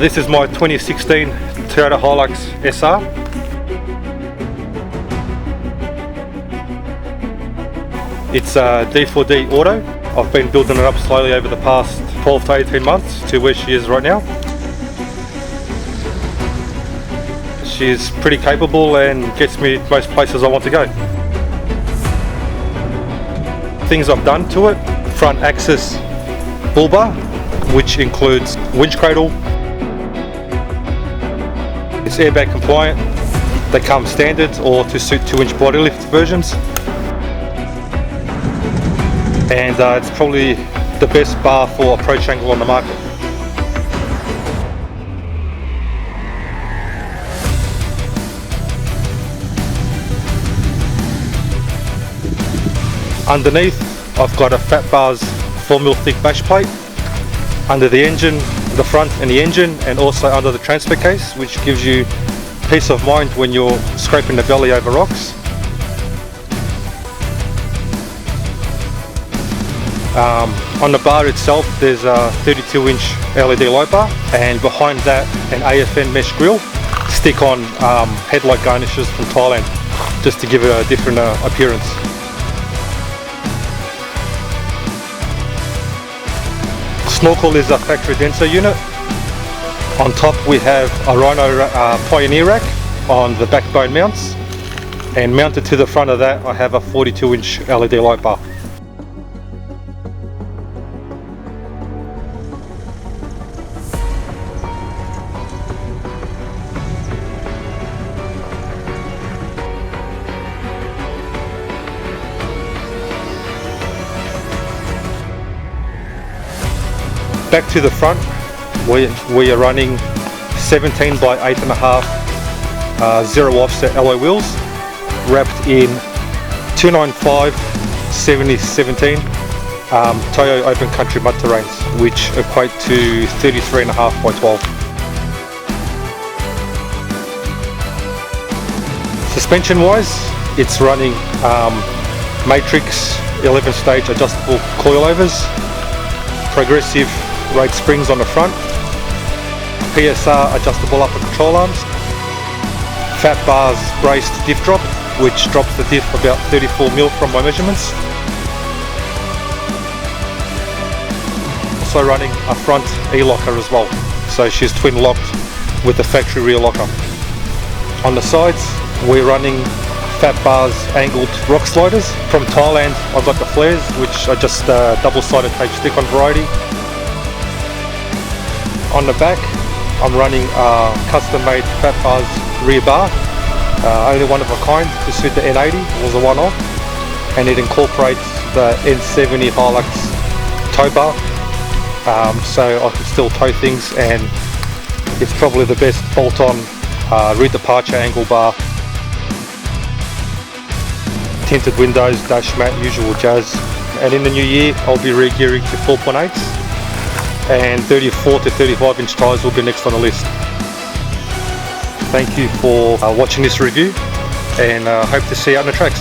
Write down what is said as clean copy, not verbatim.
This is my 2016 Toyota Hilux SR. It's a D4D auto. I've been building it up slowly over the past 12 to 18 months to where she is right now. She's pretty capable and gets me most places I want to go. Things I've done to it: front axis bull bar, which includes winch cradle. It's airbag compliant. They come standard or to suit 2-inch body lift versions. And it's probably the best bar for approach angle on the market. Underneath, I've got a Phat Bars 4mm thick bash plate under the engine, the front and the engine, and also under the transfer case, which gives you peace of mind when you're scraping the belly over rocks. On the bar itself, there's a 32-inch LED light bar, and behind that an AFN mesh grille. Stick-on headlight garnishes from Thailand, just to give it a different appearance. Snorkel is a factory denser unit. On top we have a Rhino Pioneer rack on the backbone mounts, and mounted to the front of that I have a 42-inch LED light bar. Back to the front, we are running 17 by 8.5 zero offset alloy wheels, wrapped in 295 7017 Toyo open country mud terrains, which equate to 33.5 by 12. Suspension wise, it's running Matrix 11-stage adjustable coilovers, progressive rate springs on the front, PSR adjustable upper control arms, Phat Bars braced diff drop, which drops the diff about 34mm from my measurements. Also running a front e-locker as well, so she's twin locked with the factory rear locker. On the sides we're running Phat Bars angled Rocksliders from Thailand. I've got the flares, which are just double-sided tape stick-on variety. On the back, I'm running a custom-made Phat Bars rear bar, only one of a kind to suit the N80. It was a one-off, and it incorporates the N70 Hilux Towbar, so I can still tow things, and it's probably the best bolt-on rear departure angle bar. Tinted windows, dash mat, usual jazz. And in the new year I'll be re-gearing to 4.8s, and 34 to 35 inch tyres will be next on the list. Thank you for watching this review, and hope to see you out on the tracks.